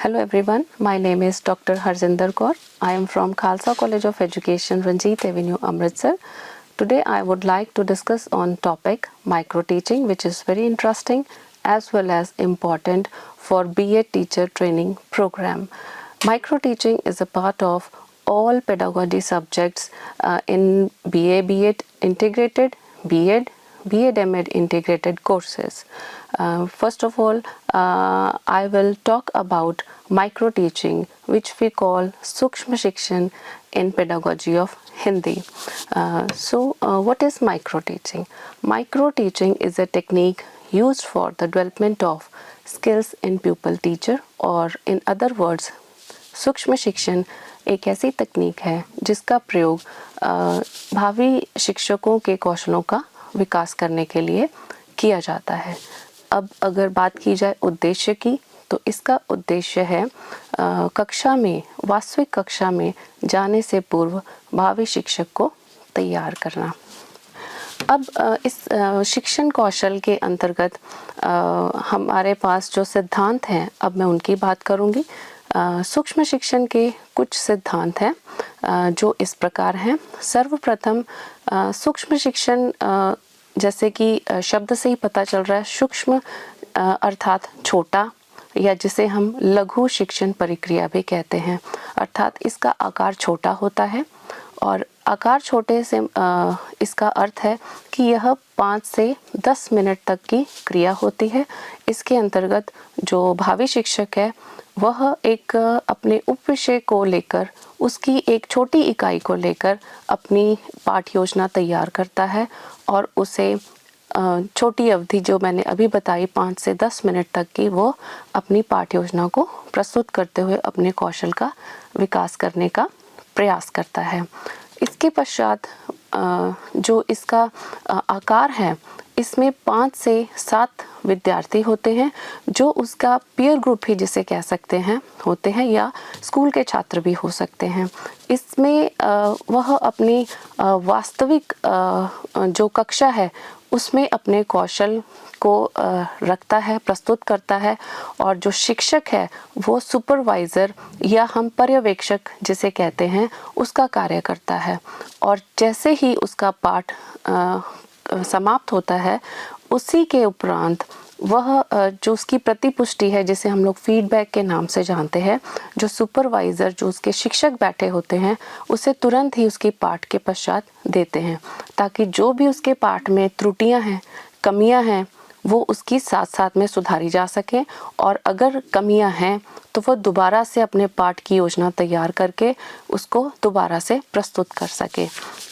Hello everyone, my name is Dr. Harjinder Kaur. I am from Khalsa College of Education, Ranjit Avenue, Amritsar. Today I would like to discuss on topic micro teaching, which is very interesting as well as important for BA teacher training program. Micro teaching is a part of all pedagogy subjects in BA, B.Ed integrated, B.Ed, B.Ed M.Ed integrated courses. First of all, I will talk about micro teaching, which we call Sukshma Shikshan in pedagogy of Hindi. What is micro teaching? Micro teaching is a technique used for the development of skills in pupil teacher, or in other words, सूक्ष्म शिक्षण एक ऐसी तकनीक है जिसका प्रयोग भावी शिक्षकों के कौशलों का विकास करने के लिए किया जाता है। अब अगर बात की जाए उद्देश्य की, तो इसका उद्देश्य है कक्षा में, वास्तविक कक्षा में जाने से पूर्व भावी शिक्षक को तैयार करना। अब इस शिक्षण कौशल के अंतर्गत हमारे पास जो सिद्धांत हैं, अब मैं उनकी बात करूंगी। सूक्ष्म शिक्षण के कुछ सिद्धांत हैं जो इस प्रकार हैं। सर्वप्रथम सूक्ष्म शिक्षण, जैसे कि शब्द से ही पता चल रहा है, सूक्ष्म अर्थात छोटा, या जिसे हम लघु शिक्षण प्रक्रिया भी कहते हैं, अर्थात इसका आकार छोटा होता है। और आकार छोटे से इसका अर्थ है कि यह 5 से 10 मिनट तक की क्रिया होती है। इसके अंतर्गत जो भावी शिक्षक है वह एक अपने उप विषय को लेकर, उसकी एक छोटी इकाई को लेकर अपनी पाठ योजना तैयार करता है और उसे छोटी अवधि जो मैंने अभी बताई 5 से 10 मिनट तक की, वो अपनी पाठ योजना को प्रस्तुत करते हुए अपने कौशल का विकास करने का प्रयास करता है। इसके पश्चात जो इसका आकार है, इसमें 5 से 7 विद्यार्थी होते हैं जो उसका पीयर ग्रुप ही जिसे कह सकते हैं होते हैं, या स्कूल के छात्र भी हो सकते हैं। इसमें वह अपनी वास्तविक जो कक्षा है उसमें अपने कौशल को रखता है, प्रस्तुत करता है, और जो शिक्षक है वो सुपरवाइज़र या हम पर्यवेक्षक जिसे कहते हैं उसका कार्य करता है। और जैसे ही उसका पाठ समाप्त होता है, उसी के उपरांत वह जो उसकी प्रतिपुष्टि है, जिसे हम लोग फीडबैक के नाम से जानते हैं, जो सुपरवाइज़र, जो उसके शिक्षक बैठे होते हैं, उसे तुरंत ही उसकी पाठ के पश्चात देते हैं, ताकि जो भी उसके पाठ में त्रुटियां हैं, कमियां हैं, वो उसकी साथ साथ में सुधारी जा सके। और अगर कमियां हैं तो वह दोबारा से अपने पाठ की योजना तैयार करके उसको दोबारा से प्रस्तुत कर सके।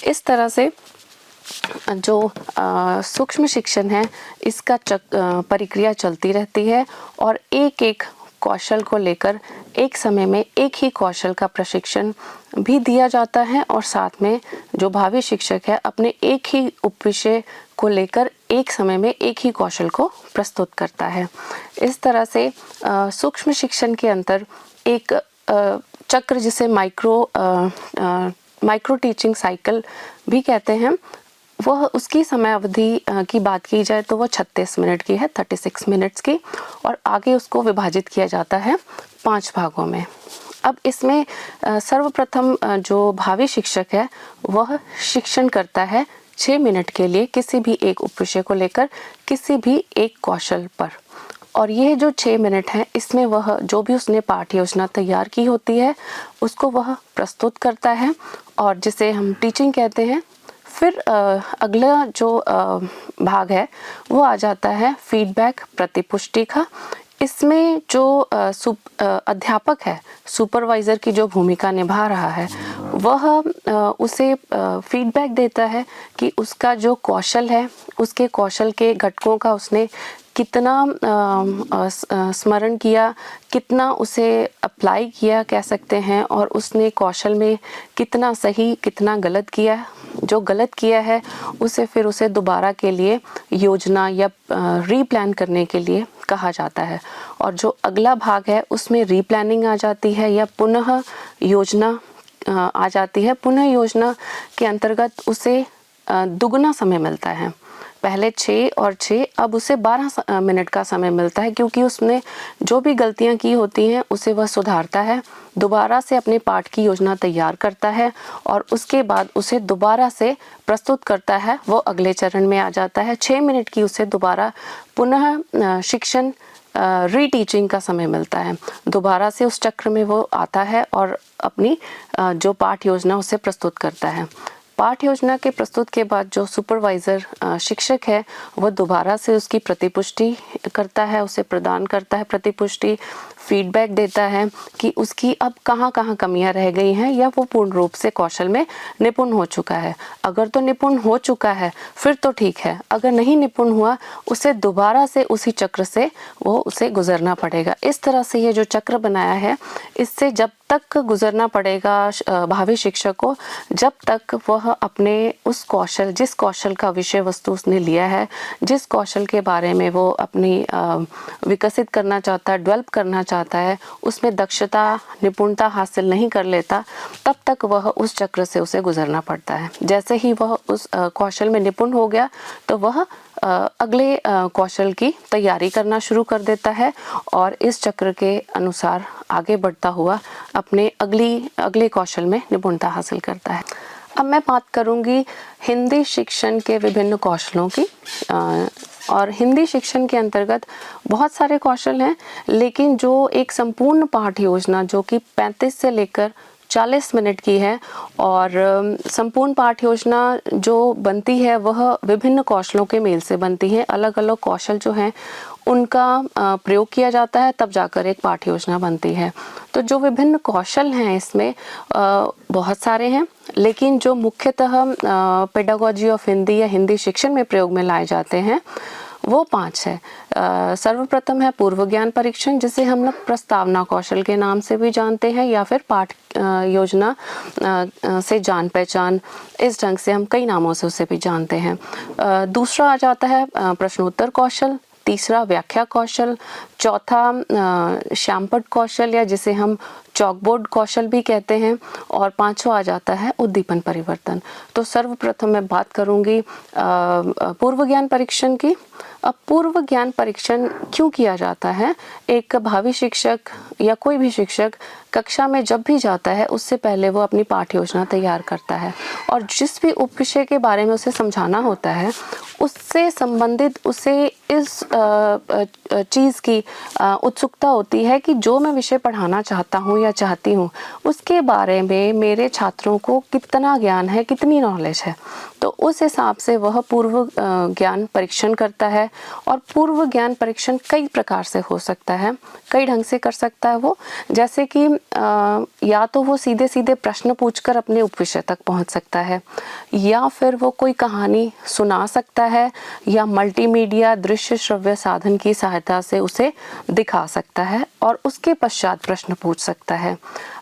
इस तरह से जो सूक्ष्म शिक्षण है, इसका प्रक्रिया चलती रहती है और एक एक कौशल को लेकर एक समय में एक ही कौशल का प्रशिक्षण भी दिया जाता है, और साथ में जो भावी शिक्षक है अपने एक ही उपविषय को लेकर एक समय में एक ही कौशल को प्रस्तुत करता है। इस तरह से सूक्ष्म शिक्षण के अंतर एक चक्र, जिसे माइक्रो टीचिंग साइकिल भी कहते हैं, वह उसकी समय अवधि की बात की जाए तो वह 36 मिनट की है, 36 मिनट्स की, और आगे उसको विभाजित किया जाता है 5 भागों में। अब इसमें सर्वप्रथम जो भावी शिक्षक है वह शिक्षण करता है 6 मिनट के लिए किसी भी एक उपविषय को लेकर, किसी भी एक कौशल पर। और यह जो 6 मिनट है, इसमें वह जो भी उसने पाठ योजना तैयार की होती है उसको वह प्रस्तुत करता है, और जिसे हम टीचिंग कहते हैं। फिर अगला जो भाग है वो आ जाता है फीडबैक, प्रतिपुष्टि का। इसमें जो अध्यापक है, सुपरवाइज़र की जो भूमिका निभा रहा है, वह उसे फीडबैक देता है कि उसका जो कौशल है, उसके कौशल के घटकों का उसने कितना स्मरण किया, कितना उसे अप्लाई किया कह सकते हैं, और उसने कौशल में कितना सही कितना गलत किया। जो गलत किया है उसे दोबारा के लिए योजना या रीप्लान करने के लिए कहा जाता है। और जो अगला भाग है उसमें रीप्लानिंग आ जाती है या पुनः योजना आ जाती है। पुनः योजना के अंतर्गत उसे दुगना समय मिलता है। पहले 6 और 6 अब उसे 12 मिनट का समय मिलता है, क्योंकि उसने जो भी गलतियां की होती हैं उसे वह सुधारता है, दोबारा से अपने पाठ की योजना तैयार करता है और उसके बाद उसे दोबारा से प्रस्तुत करता है। वो अगले चरण में आ जाता है। 6 मिनट की उसे दोबारा पुनः शिक्षण रीटीचिंग का समय मिलता है। दोबारा से उस चक्र में वो आता है और अपनी जो पाठ योजना उसे प्रस्तुत करता है। पाठ योजना के प्रस्तुत के बाद जो सुपरवाइज़र शिक्षक है वह दोबारा से उसकी प्रतिपुष्टि करता है, उसे प्रदान करता है प्रतिपुष्टि, फीडबैक देता है कि उसकी अब कहाँ कहाँ कमियां रह गई हैं या वो पूर्ण रूप से कौशल में निपुण हो चुका है। अगर तो निपुण हो चुका है फिर तो ठीक है, अगर नहीं निपुण हुआ उसे दोबारा से उसी चक्र से वो उसे गुजरना पड़ेगा। इस तरह से ये जो चक्र बनाया है इससे जब तक गुजरना पड़ेगा भावी शिक्षक को, जब तक वह अपने उस कौशल, जिस कौशल का विषय वस्तु उसने लिया है, जिस कौशल के बारे में वो अपनी विकसित करना चाहता है, डेवलप करना चाहता है, उसमें दक्षता निपुणता हासिल नहीं कर लेता, तब तक वह उस चक्र से उसे गुजरना पड़ता है। जैसे ही वह उस कौशल में निपुण हो गया तो वह अगले कौशल की तैयारी करना शुरू कर देता है और इस चक्र के अनुसार आगे बढ़ता हुआ अपने अगले कौशल में निपुणता हासिल करता है। अब मैं बात करूंगी हिंदी शिक्षण के विभिन्न कौशलों की। और हिंदी शिक्षण के अंतर्गत बहुत सारे कौशल हैं, लेकिन जो एक संपूर्ण पाठ योजना जो कि 35 से लेकर 40 मिनट की है और संपूर्ण पाठ योजना जो बनती है वह विभिन्न कौशलों के मेल से बनती है। अलग अलग कौशल जो हैं उनका प्रयोग किया जाता है, तब जाकर एक पाठ योजना बनती है। तो जो विभिन्न कौशल हैं इसमें बहुत सारे हैं, लेकिन जो मुख्यतः पेडागोजी ऑफ हिंदी या हिंदी शिक्षण में प्रयोग में लाए जाते हैं वो 5 है। सर्वप्रथम है पूर्व ज्ञान परीक्षण, जिसे हम लोग प्रस्तावना कौशल के नाम से भी जानते हैं या फिर पाठ योजना से जान पहचान, इस ढंग से हम कई नामों से उसे भी जानते हैं। दूसरा आ जाता है प्रश्नोत्तर कौशल, तीसरा व्याख्या कौशल, चौथा श्यामपट्ट कौशल या जिसे हम चॉकबोर्ड कौशल भी कहते हैं, और पांचवा आ जाता है उद्दीपन परिवर्तन। तो सर्वप्रथम मैं बात करूंगी पूर्व ज्ञान परीक्षण की। अब पूर्व ज्ञान परीक्षण क्यों किया जाता है? एक भावी शिक्षक या कोई भी शिक्षक कक्षा में जब भी जाता है उससे पहले वो अपनी पाठ योजना तैयार करता है और जिस भी उप विषय के बारे में उसे समझाना होता है उससे संबंधित उसे इस चीज़ की उत्सुकता होती है कि जो मैं विषय पढ़ाना चाहता हूँ या चाहती हूँ उसके बारे में मेरे छात्रों को कितना ज्ञान है, कितनी नॉलेज है। तो उस हिसाब से वह पूर्व ज्ञान परीक्षण करता है। और पूर्व ज्ञान परीक्षण कई प्रकार से हो सकता है, कई ढंग से कर सकता है वो। जैसे कि या तो वो सीधे सीधे प्रश्न पूछकर अपने उपविषय तक पहुंच सकता है, या फिर वो कोई कहानी सुना सकता है, या मल्टीमीडिया दृश्य श्रव्य साधन की सहायता से उसे दिखा सकता है और उसके पश्चात प्रश्न पूछ सकता है।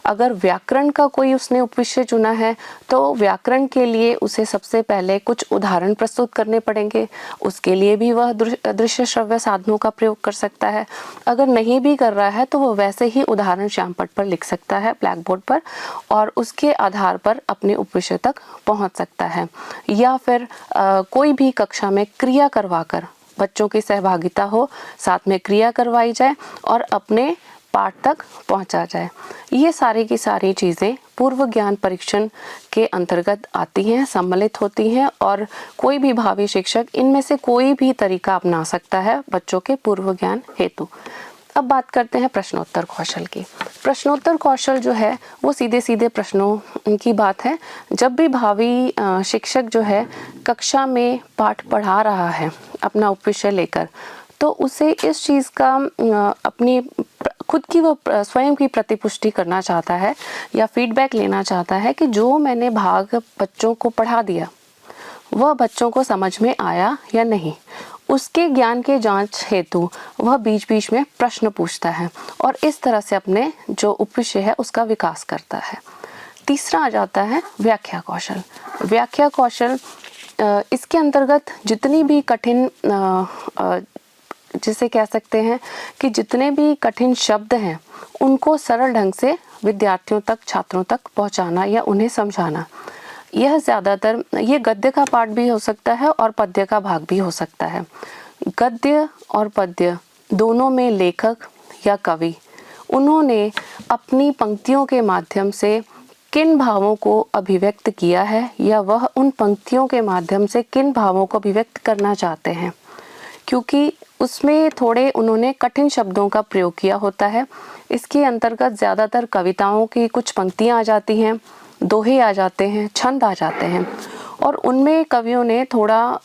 अगर व्याकरण का कोई उसने उपविषय चुना है तो व्याकरण के लिए उसे सबसे पहले कुछ उदाहरण प्रस्तुत करने पड़ेंगे, उसके लिए भी वह दृश्य श्रव्य साधनों का प्रयोग कर सकता है। अगर नहीं भी कर रहा है तो वो वैसे ही उदाहरण श्यामपट्ट पर लिख सकता है, ब्लैक बोर्ड पर, और उसके आधार पर अपने उपविषय तक पहुंच सकता है। या फिर कोई भी कक्षा में क्रिया करवाकर बच्चों की सहभागिता हो, साथ में क्रिया करवाई जाए और अपने पाठ तक पहुंचा जाए। ये सारी की सारी चीज़ें पूर्व ज्ञान परीक्षण के अंतर्गत आती हैं, सम्मिलित होती हैं, और कोई भी भावी शिक्षक इनमें से कोई भी तरीका अपना सकता है बच्चों के पूर्व ज्ञान हेतु। अब बात करते हैं प्रश्नोत्तर कौशल की। प्रश्नोत्तर कौशल जो है वो सीधे सीधे प्रश्नों की बात है। जब भी भावी शिक्षक जो है कक्षा में पाठ पढ़ा रहा है अपना उपविषय लेकर, तो उसे इस चीज़ का अपनी खुद की वो स्वयं की प्रतिपुष्टि करना चाहता है या फीडबैक लेना चाहता है कि जो मैंने भाग बच्चों को पढ़ा दिया वह बच्चों को समझ में आया या नहीं। उसके ज्ञान के जांच हेतु वह बीच बीच में प्रश्न पूछता है और इस तरह से अपने जो उपविषय है उसका विकास करता है। तीसरा आ जाता है व्याख्या कौशल। व्याख्या कौशल इसके अंतर्गत जितनी भी कठिन जिसे कह सकते हैं कि जितने भी कठिन शब्द हैं उनको सरल ढंग से विद्यार्थियों तक, छात्रों तक पहुंचाना या उन्हें समझाना। यह ज़्यादातर ये गद्य का पाठ भी हो सकता है और पद्य का भाग भी हो सकता है। गद्य और पद्य दोनों में लेखक या कवि उन्होंने अपनी पंक्तियों के माध्यम से किन भावों को अभिव्यक्त किया है या वह उन पंक्तियों के माध्यम से किन भावों को अभिव्यक्त करना चाहते हैं, क्योंकि उसमें थोड़े उन्होंने कठिन शब्दों का प्रयोग किया होता है। इसके अंतर्गत ज़्यादातर कविताओं की कुछ पंक्तियाँ आ जाती हैं, दोहे आ जाते हैं, छंद आ जाते हैं और उनमें कवियों ने थोड़ा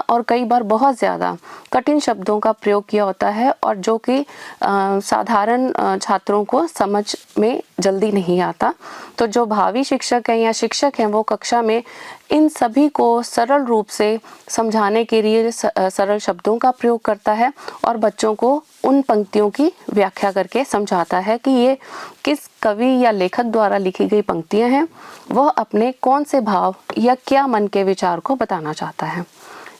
और कई बार बहुत ज़्यादा कठिन शब्दों का प्रयोग किया होता है और जो कि साधारण छात्रों को समझ में जल्दी नहीं आता। तो जो भावी शिक्षक हैं या शिक्षक हैं वो कक्षा में इन सभी को सरल रूप से समझाने के लिए सरल शब्दों का प्रयोग करता है और बच्चों को उन पंक्तियों की व्याख्या करके समझाता है कि ये किस कवि या लेखक द्वारा लिखी गई पंक्तियां हैं, वह अपने कौन से भाव या क्या मन के विचार को बताना चाहता है।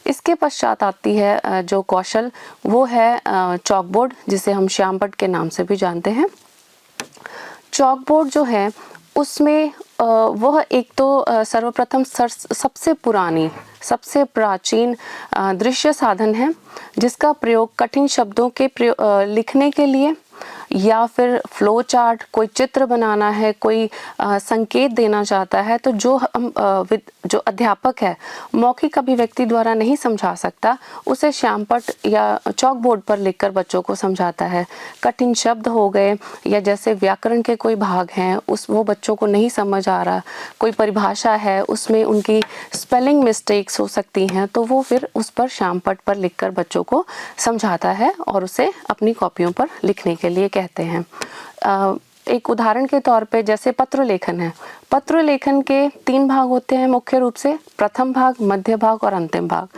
इसके पश्चात आती है जो कौशल, वो है चॉकबोर्ड, जिसे हम श्यामपट्ट के नाम से भी जानते हैं। चॉकबोर्ड जो है उसमें वह एक तो सर्वप्रथम सबसे पुरानी, सबसे प्राचीन दृश्य साधन है जिसका प्रयोग कठिन शब्दों के लिखने के लिए या फिर फ्लो चार्ट, कोई चित्र बनाना है, कोई संकेत देना चाहता है, तो जो अध्यापक है मौखिक अभिव्यक्ति द्वारा नहीं समझा सकता, उसे श्यामपट्ट या चॉक बोर्ड पर लिखकर बच्चों को समझाता है। कठिन शब्द हो गए या जैसे व्याकरण के कोई भाग हैं वो बच्चों को नहीं समझ आ रहा, कोई परिभाषा है उसमें उनकी स्पेलिंग मिस्टेक्स हो सकती हैं, तो वो फिर उस पर श्यामपट्ट पर लिखकर बच्चों को समझाता है और उसे अपनी कॉपियों पर लिखने के लिए कहते हैं। एक उदाहरण के तौर पे जैसे पत्र लेखन है, पत्र लेखन के 3 भाग होते हैं मुख्य रूप से, प्रथम भाग, मध्य भाग और अंतिम भाग।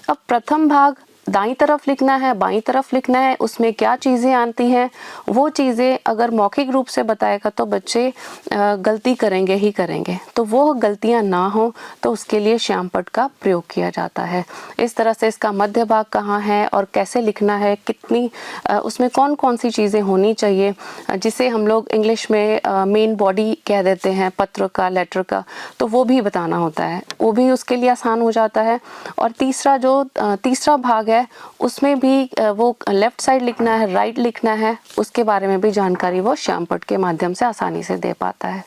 अब प्रथम भाग दाईं तरफ लिखना है, बाईं तरफ लिखना है, उसमें क्या चीज़ें आती हैं वो चीज़ें अगर मौखिक रूप से बताएगा तो बच्चे गलती करेंगे ही करेंगे, तो वो गलतियां ना हो तो उसके लिए श्यामपट्ट का प्रयोग किया जाता है। इस तरह से इसका मध्य भाग कहाँ है और कैसे लिखना है, कितनी उसमें कौन कौन सी चीज़ें होनी चाहिए, जिसे हम लोग इंग्लिश में मेन बॉडी कह देते हैं पत्र का, लेटर का, तो वो भी बताना होता है, वो भी उसके लिए आसान हो जाता है। और तीसरा भाग है उसमें भी वो लेफ्ट साइड लिखना है, राइट लिखना है, उसके बारे में भी जानकारी वो श्यामपट्ट के माध्यम से आसानी से दे पाता है।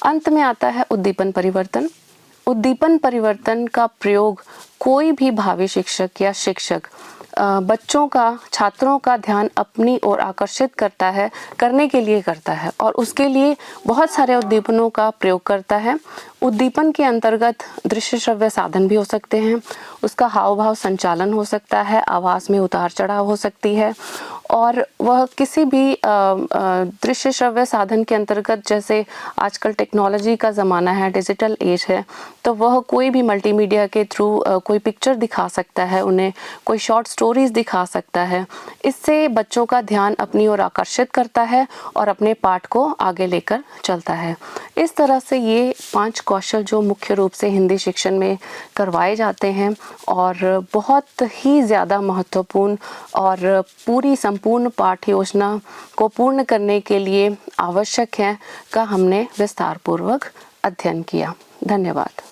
अंत में आता है उद्दीपन परिवर्तन। उद्दीपन परिवर्तन का प्रयोग कोई भी भावी शिक्षक या शिक्षक बच्चों का, छात्रों का ध्यान अपनी ओर आकर्षित करने के लिए करता है और उसके लिए बहुत सारे उद्दीपनों का प्रयोग करता है। उद्दीपन के अंतर्गत दृश्य श्रव्य साधन भी हो सकते हैं, उसका हाव भाव संचालन हो सकता है, आवाज़ में उतार चढ़ाव हो सकती है और वह किसी भी दृश्य श्रव्य साधन के अंतर्गत, जैसे आजकल टेक्नोलॉजी का ज़माना है, डिजिटल एज है, तो वह कोई भी मल्टीमीडिया के थ्रू कोई पिक्चर दिखा सकता है, उन्हें कोई शॉर्ट स्टोरीज दिखा सकता है। इससे बच्चों का ध्यान अपनी ओर आकर्षित करता है और अपने पाठ को आगे लेकर चलता है। इस तरह से ये 5 कौशल जो मुख्य रूप से हिंदी शिक्षण में करवाए जाते हैं और बहुत ही ज़्यादा महत्वपूर्ण और पूरी संपूर्ण पाठ्य योजना को पूर्ण करने के लिए आवश्यक है, का हमने विस्तारपूर्वक अध्ययन किया। धन्यवाद।